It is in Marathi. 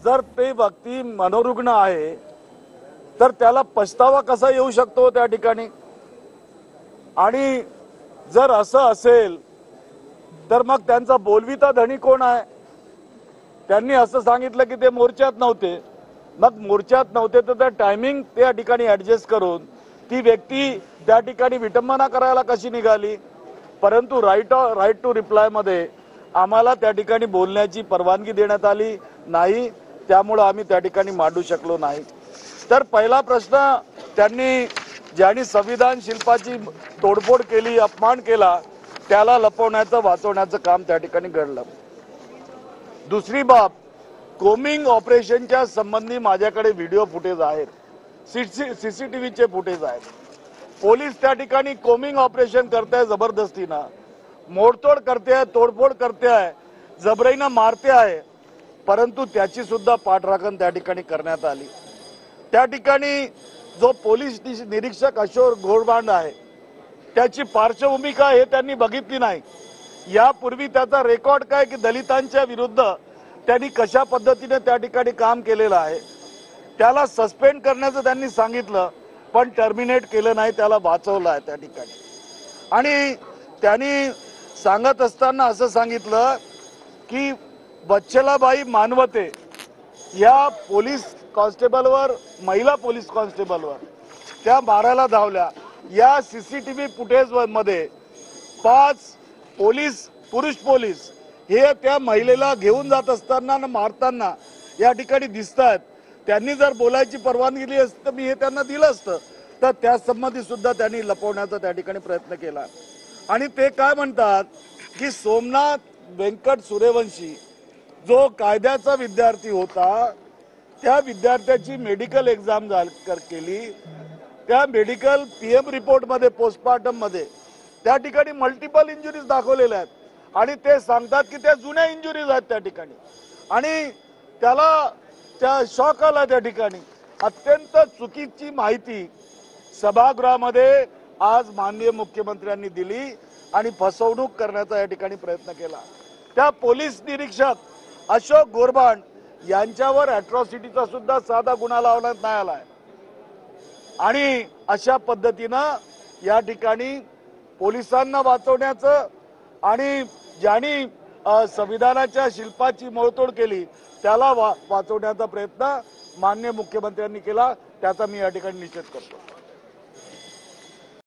जर ते व्यक्ती मनोरुग्ण आहे तर त्याला पछतावा कसा येऊ शकतो त्या ठिकाणी? आणि जर असं असेल तर मग त्यांचा बोलविता धनी कोण आहे? त्यांनी असं सांगितलं की ते मोर्चात नव्हते. मग मोर्चात नव्हते तर त्या टायमिंग त्या ठिकाणी ऍडजस्ट करून ती व्यक्ती त्या ठिकाणी विटंबना करायला कशी निघाली? परंतु राईट टू रिप्लाय मध्ये आम्हाला त्या ठिकाणी बोलण्याची परवानगी देण्यात आली नाही, त्यामुळे आम्ही त्या ठिकाणी मांडू शकलो नाही. तर पहिला प्रश्न, ज्यांनी संविधान शिल्पाची तोडफोड केली, अपमान केला, त्याला लपवण्याचं वाचवण्याचं काम त्या ठिकाणी घडलं. दुसरी बाब, कोमिंग ऑपरेशनच्या संबंधी माझ्याकडे व्हिडिओ फुटेज आहेत, सीसीटीव्हीचे फुटेज आहेत. पोलीस त्या ठिकाणी कोमिंग ऑपरेशन करताय जबरदस्तीनं, मोडतोड करते, तोडफोड करते आहे, जबरीनं मारते आहे, परंतु त्याची सुद्धा पाठराखण त्या ठिकाणी करण्यात आली. त्या ठिकाणी जो पोलीस निरीक्षक अशोक घोरबांड आहे त्याची पार्श्वभूमी काय हे त्यांनी बघितली नाही. यापूर्वी त्याचा रेकॉर्ड काय की दलितांच्या विरुद्ध त्यांनी कशा पद्धतीने त्या ठिकाणी काम केलेलं आहे. त्याला सस्पेंड करण्याचं त्यांनी सांगितलं पण टर्मिनेट केलं नाही, त्याला वाचवलं आहे त्या ठिकाणी. आणि त्यांनी सांगत असताना असं सांगितलं की वच्छलाबाई मानवते या पोलीस कॉन्स्टेबलवर, महिला पोलीस कॉन्स्टेबलवर त्या मारायला धावल्या. या सीसीटीव्ही फुटेज मध्ये 5 पुरुष पोलीस हे त्या महिलेला घेऊन जात असताना मारताना या ठिकाणी दिसतात. त्यांनी जर बोलायची परवानगी दिली असती तर मी हे त्यांना दिलं असतं, तर त्या संबंधी सुद्धा त्यांनी लपवण्याचा त्या ठिकाणी प्रयत्न केला. आणि ते काय म्हणतात की सोमनाथ व्यंकट सूर्यवंशी जो कायद्याचा विद्यार्थी होता, त्या विद्यार्थ्याची मेडिकल एक्झाम केली. त्या मेडिकल पीएम रिपोर्ट मध्ये, पोस्टमार्टम मध्ये त्या ठिकाणी मल्टिपल इंजुरीज दाखवलेल्या आहेत आणि ते सांगतात की त्या जुन्या इंजुरीज आहेत त्या ठिकाणी. आणि त्याला त्या शॉक आला त्या ठिकाणी. अत्यंत चुकीची माहिती सभागृहामध्ये आज माननीय मुख्यमंत्र्यांनी दिली आणि फसवणूक करण्याचा या ठिकाणी प्रयत्न केला. त्या पोलीस निरीक्षक अशोक घोरबांड यांच्यावर अॅट्रॉसिटीचा सुद्धा साधा गुन्हा लावण्यात नाही आलाय. आणि अशा पद्धतीनं या ठिकाणी पोलिसांना वाचवण्याचं आणि ज्यांनी संविधानाच्या शिल्पाची मोडतोड केली त्याला वाचवण्याचा प्रयत्न माननीय मुख्यमंत्र्यांनी केला, त्याचा मी या ठिकाणी निषेध करतो.